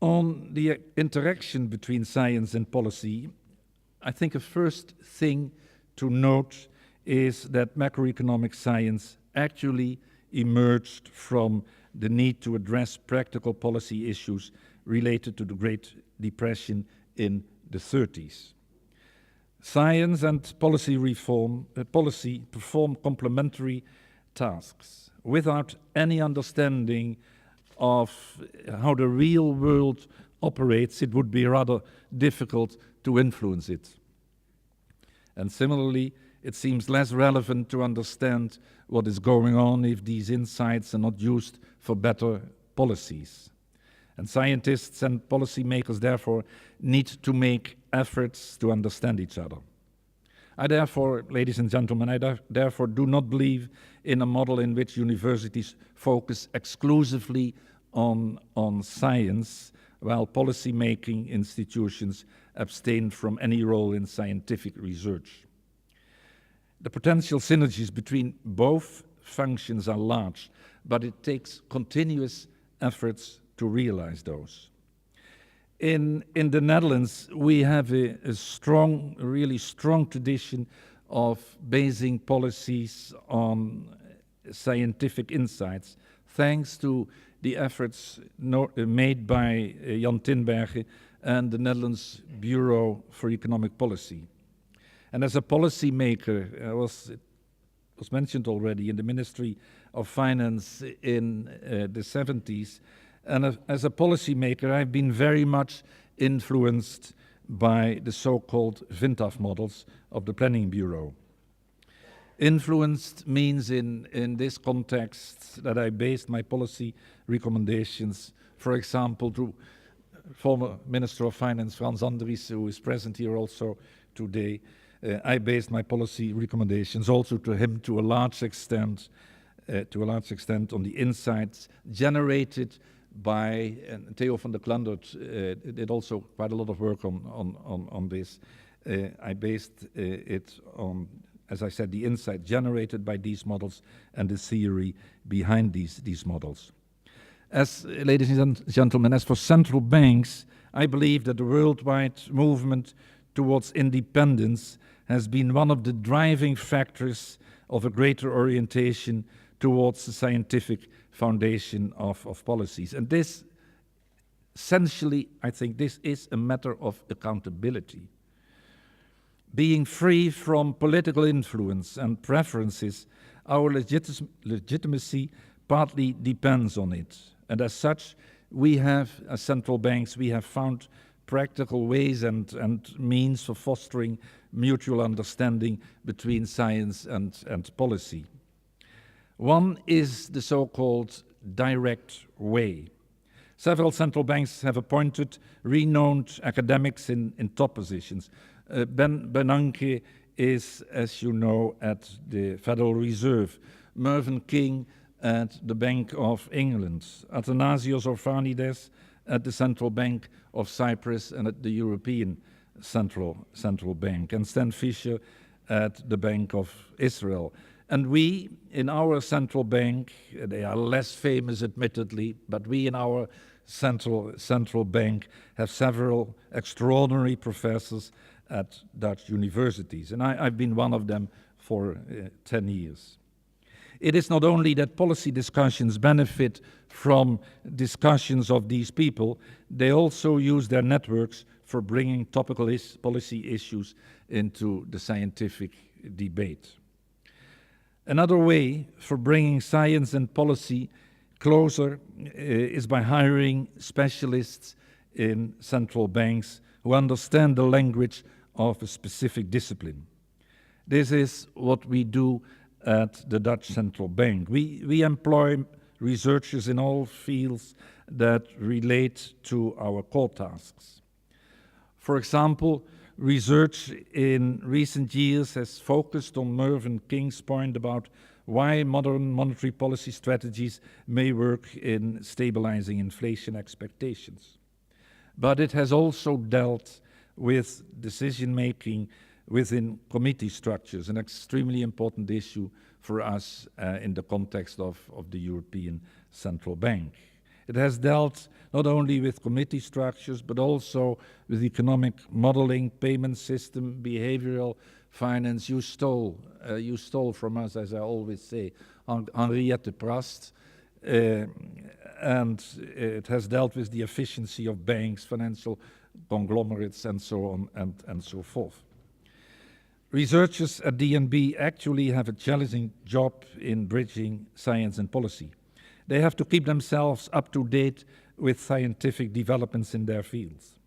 On the interaction between science and policy, I think a first thing to note is that macroeconomic science actually emerged from the need to address practical policy issues related to the Great Depression in the 30s. Science and policy perform complementary tasks. Without any understanding of how the real world operates, it would be rather difficult to influence it. And similarly, it seems less relevant to understand what is going on if these insights are not used for better policies. And scientists and policymakers therefore need to make efforts to understand each other. I therefore, ladies and gentlemen, I therefore do not believe in a model in which universities focus exclusively on science, while policy-making institutions abstain from any role in scientific research. The potential synergies between both functions are large, but it takes continuous efforts to realize those. In the Netherlands, we have a really strong tradition of basing policies on scientific insights, thanks to the efforts made by Jan Tinbergen and the Netherlands Bureau for Economic Policy. And as a policy maker, it was mentioned already, in the Ministry of Finance in the 70s, and as a policymaker, I've been very much influenced by the so-called VINTAF models of the Planning Bureau. Influenced means in this context that I based my policy recommendations, for example, to former Minister of Finance Frans Andries, who is present here also today. I based my policy recommendations also to him to a large extent on the insights generated by, and Theo van der Klandert did also quite a lot of work on this. I based it on, as I said, the insight generated by these models and the theory behind these models. As, ladies and gentlemen, as for central banks, I believe that the worldwide movement towards independence has been one of the driving factors of a greater orientation towards the scientific foundation of policies. And this, essentially, I think this is a matter of accountability. Being free from political influence and preferences, our legitimacy partly depends on it. And as such, we have, as central banks, we have found practical ways and means for fostering mutual understanding between science and policy. One is the so-called direct way. Several central banks have appointed renowned academics in top positions. Ben Bernanke is, as you know, at the Federal Reserve. Mervyn King at the Bank of England. Athanasios Orphanides at the Central Bank of Cyprus and at the European Central Bank. And Stan Fischer at the Bank of Israel. And we, in our central bank, they are less famous admittedly, but we in our central bank have several extraordinary professors at Dutch universities. And I've been one of them for 10 years. It is not only that policy discussions benefit from discussions of these people, they also use their networks for bringing topical policy issues into the scientific debate. Another way for bringing science and policy closer is by hiring specialists in central banks who understand the language of a specific discipline. This is what we do at the Dutch Central Bank. We employ researchers in all fields that relate to our core tasks. For example, research in recent years has focused on Mervyn King's point about why modern monetary policy strategies may work in stabilizing inflation expectations. But it has also dealt with decision-making within committee structures, an extremely important issue for us in the context of the European Central Bank. It has dealt not only with committee structures, but also with economic modeling, payment system, behavioral finance. You stole from us, as I always say, Henriette Prast, and it has dealt with the efficiency of banks, financial conglomerates, and so on and so forth. Researchers at DNB actually have a challenging job in bridging science and policy. They have to keep themselves up to date with scientific developments in their fields.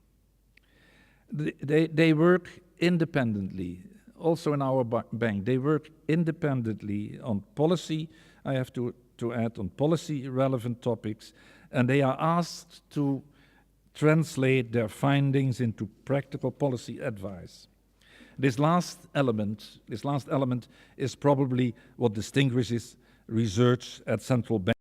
They work independently, also in our bank. They work independently on policy, I have to add, on policy-relevant topics, and they are asked to translate their findings into practical policy advice. This last element is probably what distinguishes research at central banks.